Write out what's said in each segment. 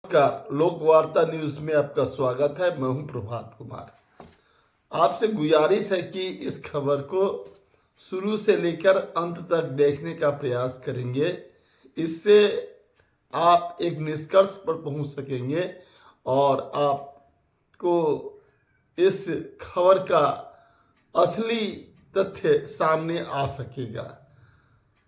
नमस्कार, लोक वार्ता न्यूज में आपका स्वागत है। मैं हूं प्रभात कुमार। आपसे गुजारिश है कि इस खबर को शुरू से लेकर अंत तक देखने का प्रयास करेंगे। इससे आप एक निष्कर्ष पर पहुंच सकेंगे और आपको इस खबर का असली तथ्य सामने आ सकेगा।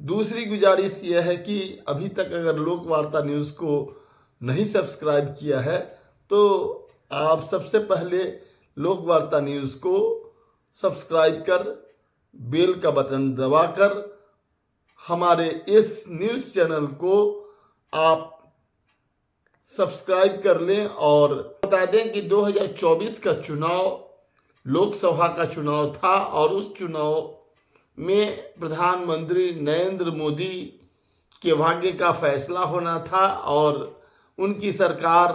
दूसरी गुजारिश यह है कि अभी तक अगर लोक वार्ता न्यूज़ को नहीं सब्सक्राइब किया है तो आप सबसे पहले लोक वार्ता न्यूज़ को सब्सक्राइब कर बेल का बटन दबाकर हमारे इस न्यूज़ चैनल को आप सब्सक्राइब कर लें। और बता दें कि 2024 का चुनाव लोकसभा का चुनाव था और उस चुनाव में प्रधानमंत्री नरेंद्र मोदी के भाग्य का फैसला होना था और उनकी सरकार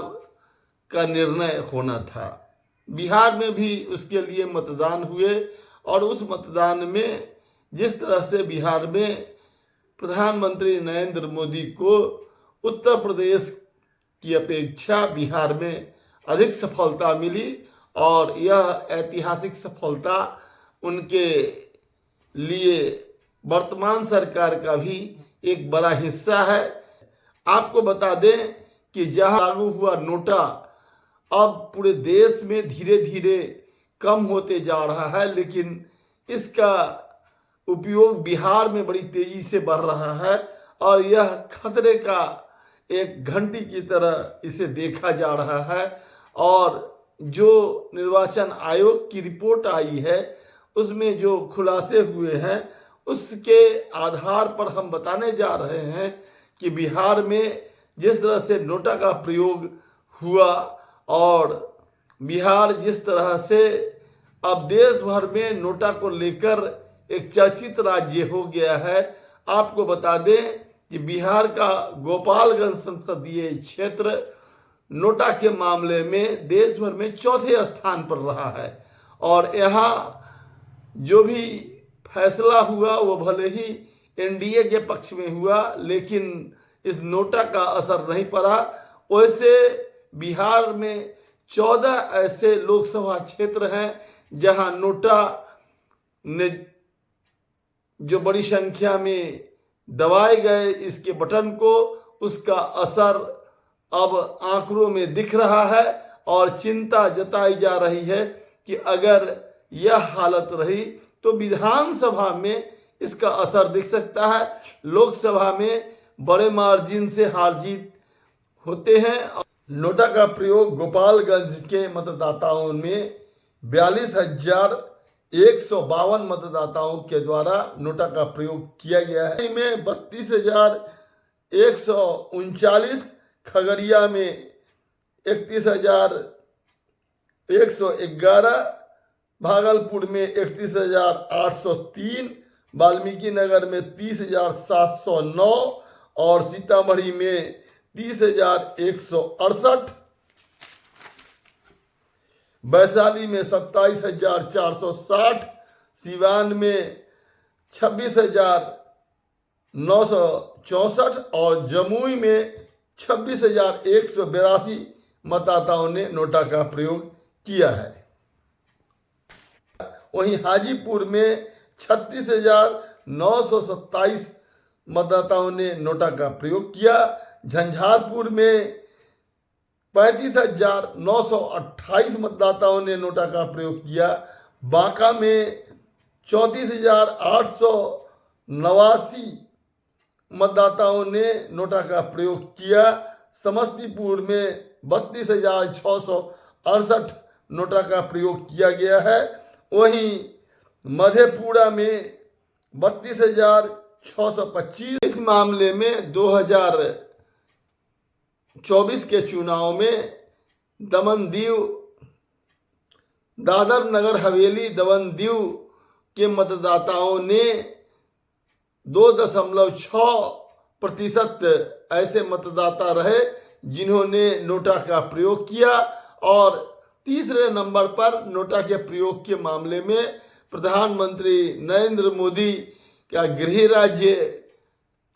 का निर्णय होना था। बिहार में भी उसके लिए मतदान हुए और उस मतदान में जिस तरह से बिहार में प्रधानमंत्री नरेंद्र मोदी को उत्तर प्रदेश की अपेक्षा बिहार में अधिक सफलता मिली और यह ऐतिहासिक सफलता उनके लिए वर्तमान सरकार का भी एक बड़ा हिस्सा है। आपको बता दें कि जहां लागू हुआ नोटा अब पूरे देश में धीरे धीरे कम होते जा रहा है, लेकिन इसका उपयोग बिहार में बड़ी तेजी से बढ़ रहा है और यह खतरे का एक घंटी की तरह इसे देखा जा रहा है। और जो निर्वाचन आयोग की रिपोर्ट आई है उसमें जो खुलासे हुए हैं उसके आधार पर हम बताने जा रहे हैं कि बिहार में जिस तरह से नोटा का प्रयोग हुआ और बिहार जिस तरह से अब देश भर में नोटा को लेकर एक चर्चित राज्य हो गया है। आपको बता दें कि बिहार का गोपालगंज संसदीय क्षेत्र नोटा के मामले में देश भर में चौथे स्थान पर रहा है और यहाँ जो भी फैसला हुआ वो भले ही एनडीए के पक्ष में हुआ, लेकिन इस नोटा का असर नहीं पड़ा। वैसे बिहार में 14 ऐसे लोकसभा क्षेत्र हैं जहां नोटा ने जो बड़ी संख्या में दबाए गए इसके बटन को, उसका असर अब आंकड़ों में दिख रहा है और चिंता जताई जा रही है कि अगर यह हालत रही तो विधानसभा में इसका असर दिख सकता है। लोकसभा में बड़े मार्जिन से हार जीत होते हैं। नोटा का प्रयोग गोपालगंज के मतदाताओं में 42,152 मतदाताओं के द्वारा नोटा का प्रयोग किया गया है। में 32,139, खगड़िया में 31,111, भागलपुर में 31,803, वाल्मीकि नगर में 30,709 और सीतामढ़ी में 30,168, वैशाली में 27,460, सिवान में 26,964 और जमुई में 26,182 मतदाताओं ने नोटा का प्रयोग किया है। वहीं हाजीपुर में 36,927 मतदाताओं ने नोटा का प्रयोग किया। झंझारपुर में 35,928 मतदाताओं ने नोटा का प्रयोग किया। बांका में 34,889 मतदाताओं ने नोटा का प्रयोग किया। समस्तीपुर में 32,668 नोटा का प्रयोग किया गया है। वहीं मधेपुरा में 32,625। इस मामले में 2024 के चुनाव में दमन दीव, दादर नगर हवेली दमन दीव के मतदाताओं ने 2.6% ऐसे मतदाता रहे जिन्होंने नोटा का प्रयोग किया और तीसरे नंबर पर नोटा के प्रयोग के मामले में प्रधानमंत्री नरेंद्र मोदी का गृह राज्य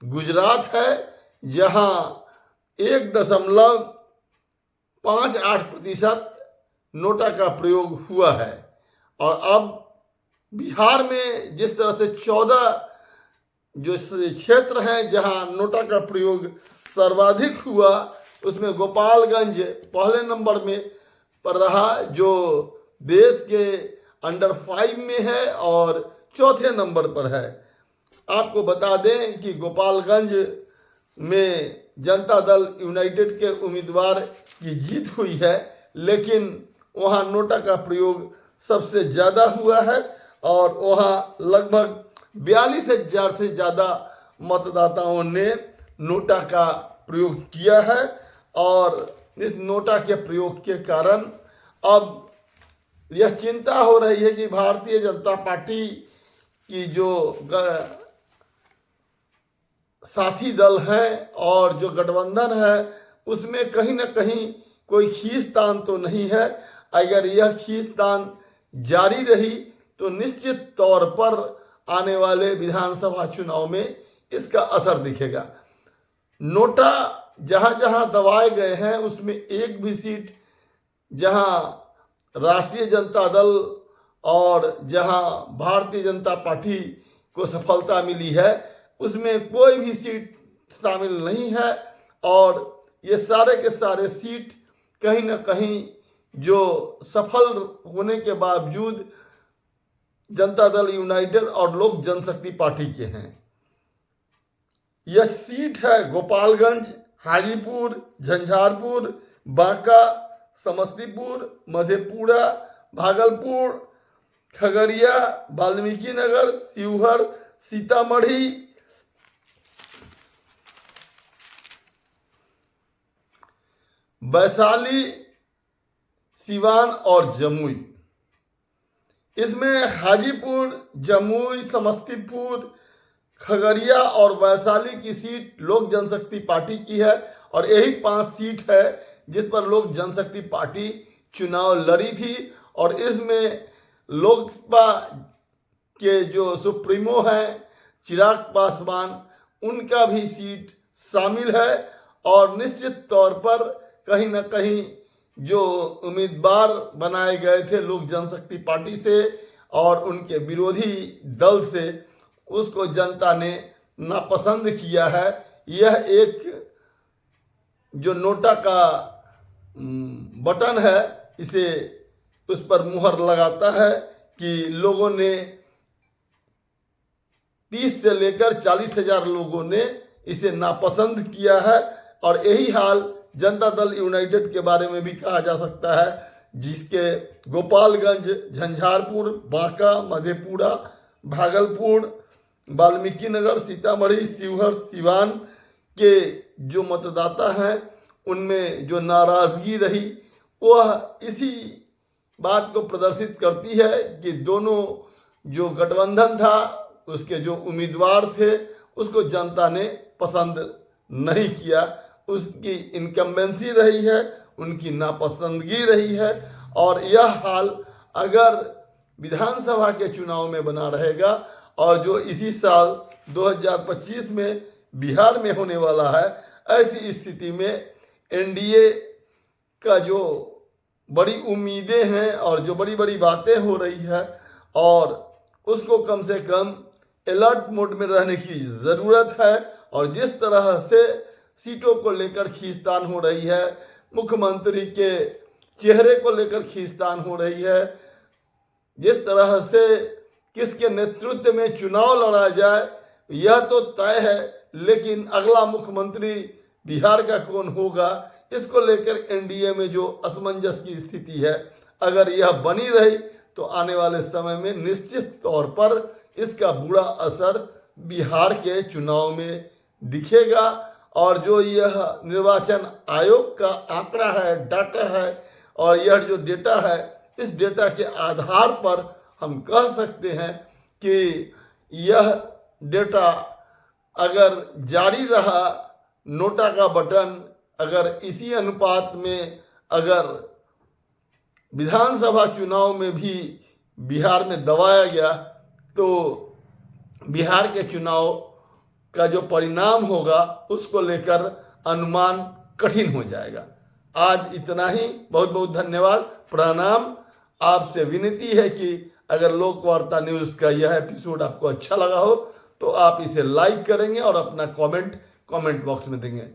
गुजरात है, जहां 1.1 5-8% नोटा का प्रयोग हुआ है। और अब बिहार में जिस तरह से 14 जो क्षेत्र हैं जहां नोटा का प्रयोग सर्वाधिक हुआ, उसमें गोपालगंज पहले नंबर में पर रहा, जो देश के अंडर 5 में है और चौथे नंबर पर है। आपको बता दें कि गोपालगंज में जनता दल यूनाइटेड के उम्मीदवार की जीत हुई है, लेकिन वहां नोटा का प्रयोग सबसे ज़्यादा हुआ है और वहां लगभग 42,000 से ज़्यादा मतदाताओं ने नोटा का प्रयोग किया है। और इस नोटा के प्रयोग के कारण अब यह चिंता हो रही है कि भारतीय जनता पार्टी की जो साथी दल हैं और जो गठबंधन है उसमें कहीं ना कहीं कोई खींचतान तो नहीं है। अगर यह खींचतान जारी रही तो निश्चित तौर पर आने वाले विधानसभा चुनाव में इसका असर दिखेगा। नोटा जहां जहां दबाए गए हैं उसमें एक भी सीट जहां राष्ट्रीय जनता दल और जहां भारतीय जनता पार्टी को सफलता मिली है उसमें कोई भी सीट शामिल नहीं है। और ये सारे के सारे सीट कहीं ना कहीं जो सफल होने के बावजूद जनता दल यूनाइटेड और लोक जनशक्ति पार्टी के हैं। यह सीट है गोपालगंज, हाजीपुर, झंझारपुर, बांका, समस्तीपुर, मधेपुरा, भागलपुर, खगड़िया, वाल्मीकि नगर, शिवहर, सीतामढ़ी, वैशाली, सिवान और जमुई। इसमें हाजीपुर, जमुई, समस्तीपुर, खगड़िया और वैशाली की सीट लोक जनशक्ति पार्टी की है और यही 5 सीट है जिस पर लोक जनशक्ति पार्टी चुनाव लड़ी थी। और इसमें लोकसभा के जो सुप्रीमो हैं चिराग पासवान, उनका भी सीट शामिल है। और निश्चित तौर पर कहीं ना कहीं जो उम्मीदवार बनाए गए थे लोक जनशक्ति पार्टी से और उनके विरोधी दल से, उसको जनता ने नापसंद किया है। यह एक जो नोटा का बटन है इसे उस पर मुहर लगाता है कि लोगों ने 30 से लेकर 40,000 लोगों ने इसे नापसंद किया है। और यही हाल जनता दल यूनाइटेड के बारे में भी कहा जा सकता है, जिसके गोपालगंज, झंझारपुर, बांका, मधेपुरा, भागलपुर, वाल्मीकि नगर, सीतामढ़ी, शिवहर, सिवान के जो मतदाता हैं उनमें जो नाराजगी रही वह इसी बात को प्रदर्शित करती है कि दोनों जो गठबंधन था उसके जो उम्मीदवार थे उसको जनता ने पसंद नहीं किया। उसकी इनकम्बेंसी रही है, उनकी नापसंदगी रही है। और यह हाल अगर विधानसभा के चुनाव में बना रहेगा और जो इसी साल 2025 में बिहार में होने वाला है, ऐसी स्थिति में एनडीए का जो बड़ी उम्मीदें हैं और जो बड़ी बड़ी बातें हो रही है और उसको कम से कम अलर्ट मोड में रहने की ज़रूरत है। और जिस तरह से सीटों को लेकर खींचतान हो रही है, मुख्यमंत्री के चेहरे को लेकर खींचतान हो रही है, जिस तरह से किसके नेतृत्व में चुनाव लड़ा जाए यह तो तय है, लेकिन अगला मुख्यमंत्री बिहार का कौन होगा इसको लेकर एनडीए में जो असमंजस की स्थिति है, अगर यह बनी रही तो आने वाले समय में निश्चित तौर पर इसका बुरा असर बिहार के चुनाव में दिखेगा। और जो यह निर्वाचन आयोग का आंकड़ा है, डाटा है, और यह जो डेटा है, इस डेटा के आधार पर हम कह सकते हैं कि यह डेटा अगर जारी रहा, नोटा का बटन अगर इसी अनुपात में अगर विधानसभा चुनाव में भी बिहार में दबाया गया तो बिहार के चुनाव का जो परिणाम होगा उसको लेकर अनुमान कठिन हो जाएगा। आज इतना ही, बहुत बहुत धन्यवाद, प्रणाम। आपसे विनती है कि अगर लोकवार्ता न्यूज का यह एपिसोड आपको अच्छा लगा हो तो आप इसे लाइक करेंगे और अपना कमेंट बॉक्स में देंगे।